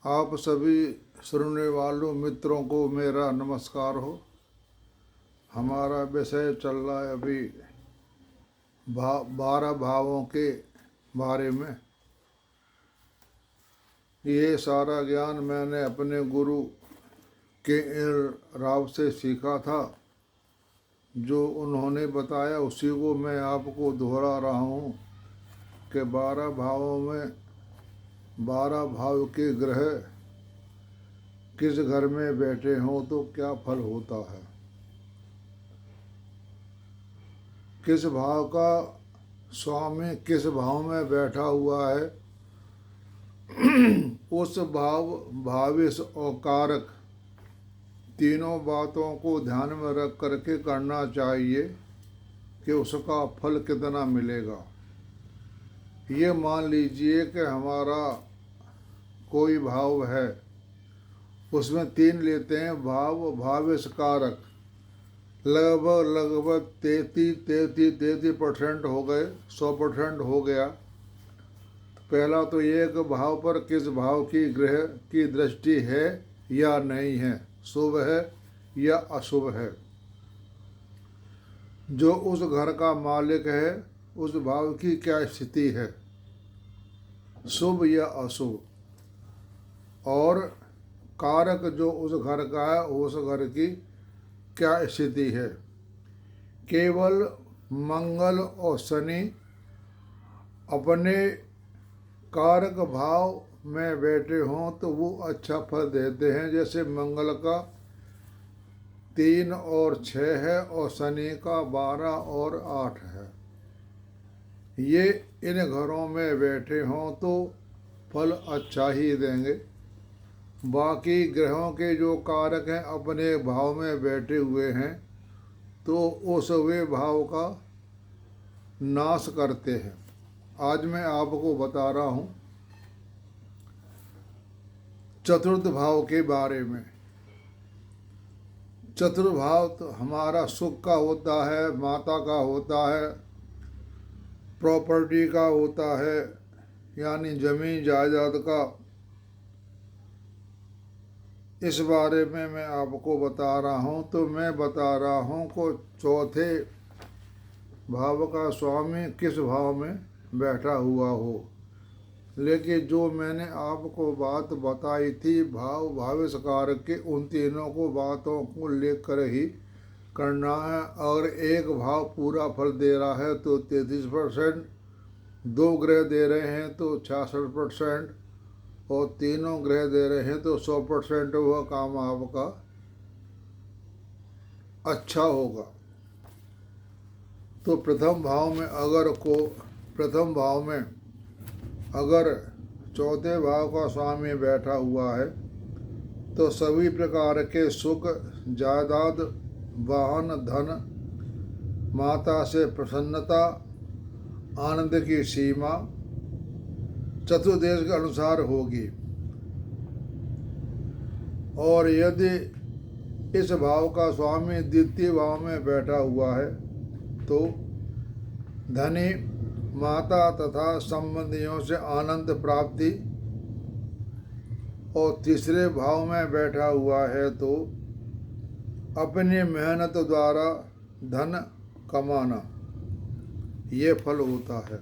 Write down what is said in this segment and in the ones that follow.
आप सभी सुनने वालों मित्रों को मेरा नमस्कार हो। हमारा विषय चल रहा है अभी 12 भावों के बारे में। ये सारा ज्ञान मैंने अपने गुरु के एल राव से सीखा था। जो उन्होंने बताया उसी को मैं आपको दोहरा रहा हूँ कि 12 भावों में 12 भाव के ग्रह किस घर में बैठे हों तो क्या फल होता है। किस भाव का स्वामी किस भाव में बैठा हुआ है उस भाविस और कारक तीनों बातों को ध्यान में रख करके करना चाहिए कि उसका फल कितना मिलेगा। ये मान लीजिए कि हमारा कोई भाव है, उसमें 3 लेते हैं भाव भाविस कारक, लगभग 33% हो गए, 100% हो गया। पहला तो एक भाव पर किस भाव की ग्रह की दृष्टि है या नहीं है, शुभ है या अशुभ है। जो उस घर का मालिक है उस भाव की क्या स्थिति है, शुभ या अशुभ। और कारक जो उस घर का है उस घर की क्या स्थिति है। केवल मंगल और शनि अपने कारक भाव में बैठे हों तो वो अच्छा फल देते हैं। जैसे मंगल का 3 और 6 है और शनि का 12 और 8 है। ये इन घरों में बैठे हों तो फल अच्छा ही देंगे। बाकी ग्रहों के जो कारक हैं अपने भाव में बैठे हुए हैं तो उस वे भाव का नाश करते हैं। आज मैं आपको बता रहा हूँ चतुर्थ भाव के बारे में। चतुर्थ भाव तो हमारा सुख का होता है, माता का होता है, प्रॉपर्टी का होता है, यानी जमीन जायदाद का। इस बारे में मैं आपको बता रहा हूँ। तो मैं बता रहा हूँ को चौथे भाव का स्वामी किस भाव में बैठा हुआ हो। लेकिन जो मैंने आपको बात बताई थी भाव भाविस कारक के, उन तीनों को बातों को लेकर ही करना है। और एक भाव पूरा फल दे रहा है तो 33%, 2 ग्रह दे रहे हैं तो 66%, और तीनों ग्रह दे रहे हैं तो 100% वह काम आपका अच्छा होगा। तो प्रथम भाव में अगर चौथे भाव का स्वामी बैठा हुआ है तो सभी प्रकार के सुख, जायदाद, वाहन, धन, माता से प्रसन्नता, आनंद की सीमा चतुर्देश के अनुसार होगी। और यदि इस भाव का स्वामी द्वितीय भाव में बैठा हुआ है तो धनी, माता तथा संबंधियों से आनंद प्राप्ति, और तीसरे भाव में बैठा हुआ है तो अपनी मेहनत द्वारा धन कमाना, ये फल होता है।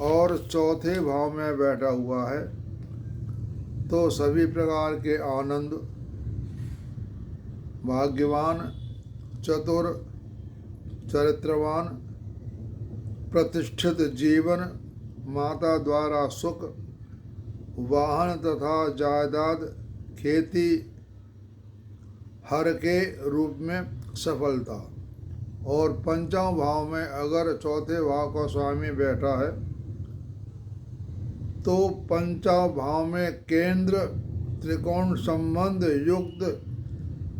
और चौथे भाव में बैठा हुआ है तो सभी प्रकार के आनंद, भाग्यवान, चतुर, चरित्रवान, प्रतिष्ठित जीवन, माता द्वारा सुख, वाहन तथा जायदाद, खेती हर के रूप में सफलता। और पंचम भाव में अगर चौथे भाव का स्वामी बैठा है तो पंचम भाव में केंद्र त्रिकोण संबंध युक्त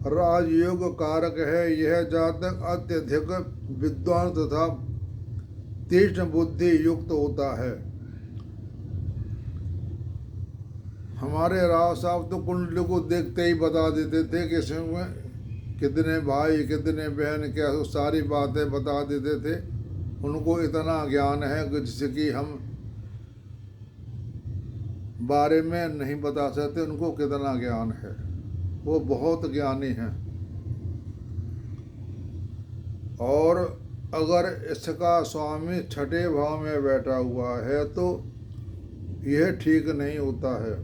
राजयोग कारक है। यह जातक अत्यधिक विद्वान तथा तीक्ष्ण बुद्धि युक्त होता है। हमारे राव साहब तो कुंडली को देखते ही बता देते थे कि इसमें कितने भाई कितने बहन, क्या सारी बातें बता देते थे। उनको इतना ज्ञान है कि जिससे कि हम बारे में नहीं बता सकते उनको कितना ज्ञान है। वो बहुत ज्ञानी हैं। और अगर इसका स्वामी छठे भाव में बैठा हुआ है तो यह ठीक नहीं होता है।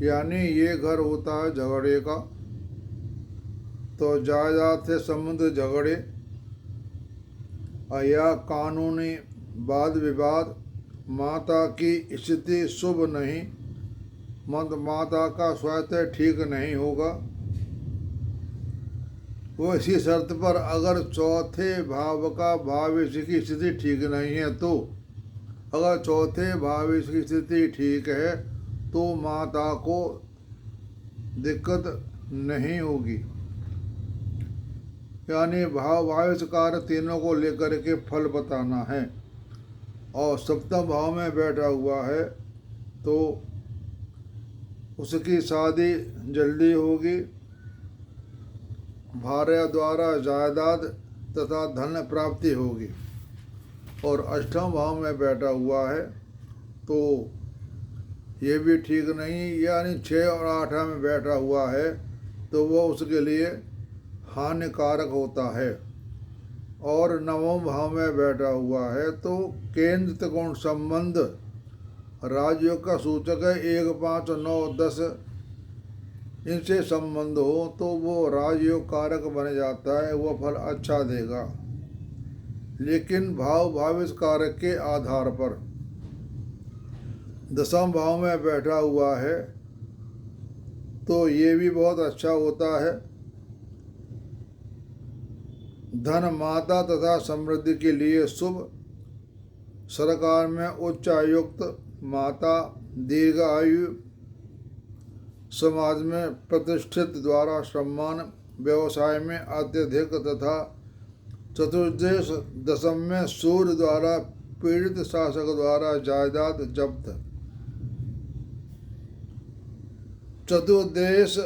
यानी ये घर होता है झगड़े का। तो जायदाद से संबंध झगड़े या कानूनी वाद विवाद, माता की स्थिति शुभ नहीं, माता का स्वास्थ्य ठीक नहीं होगा। वो इसी शर्त पर अगर चौथे भाव का भविष्य की स्थिति ठीक नहीं है तो, अगर चौथे भविष्य की स्थिति ठीक है तो माता को दिक्कत नहीं होगी। यानी भविष्य कार्य तीनों को लेकर के फल बताना है। और सप्तम भाव में बैठा हुआ है तो उसकी शादी जल्दी होगी, भार्या द्वारा जायदाद तथा धन प्राप्ति होगी। और अष्टम भाव में बैठा हुआ है तो ये भी ठीक नहीं, यानी 6 और 8 में बैठा हुआ है तो वो उसके लिए हानिकारक होता है। और नवम भाव में बैठा हुआ है तो केंद्र त्रिकोण संबंध राजयोग का सूचक है। 1, 5, 9, 10 इनसे संबंध हो तो वो राजयोग कारक बन जाता है, वो फल अच्छा देगा। लेकिन भाव भविष्य कारक के आधार पर दसम भाव में बैठा हुआ है तो ये भी बहुत अच्छा होता है। धन, माता तथा समृद्धि के लिए शुभ, सरकार में उच्च आयुक्त माता, दीर्घायु, समाज में प्रतिष्ठित द्वारा सम्मान, व्यवसाय में अत्यधिक तथा चतुर्देश दशम में सूर्य द्वारा पीड़ित शासक द्वारा जायदाद जब्त। चतुर्देश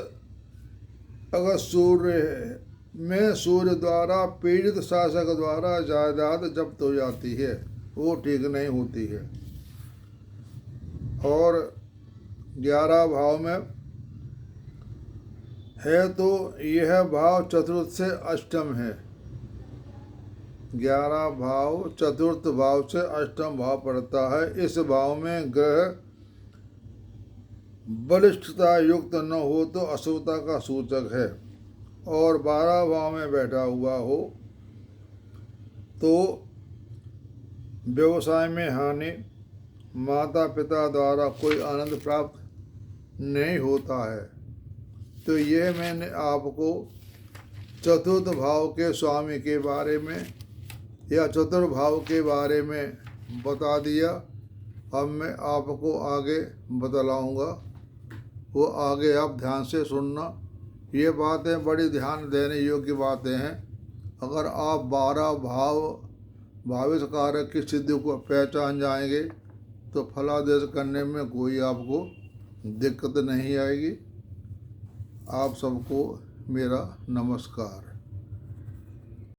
अगर सूर्य में सूर्य द्वारा पीड़ित शासक द्वारा जायदाद जब्त हो जाती है, वो ठीक नहीं होती है। और 11 भाव में है तो यह भाव चतुर्थ से अष्टम है। 11 भाव चतुर्थ भाव से अष्टम भाव पड़ता है। इस भाव में ग्रह बलिष्ठता युक्त न हो तो अशुभता का सूचक है। और 12 भाव में बैठा हुआ हो तो व्यवसाय में हानि, माता पिता द्वारा कोई आनंद प्राप्त नहीं होता है। तो ये मैंने आपको चतुर्थ भाव के स्वामी के बारे में या चतुर्भाव के बारे में बता दिया। अब मैं आपको आगे बतलाऊँगा, वो आगे आप ध्यान से सुनना। ये बातें बड़ी ध्यान देने योग्य बातें हैं। अगर आप 12 भाव भविष्य कारक की सिद्धि को पहचान जाएंगे तो फलादेश करने में कोई आपको दिक्कत नहीं आएगी। आप सबको मेरा नमस्कार।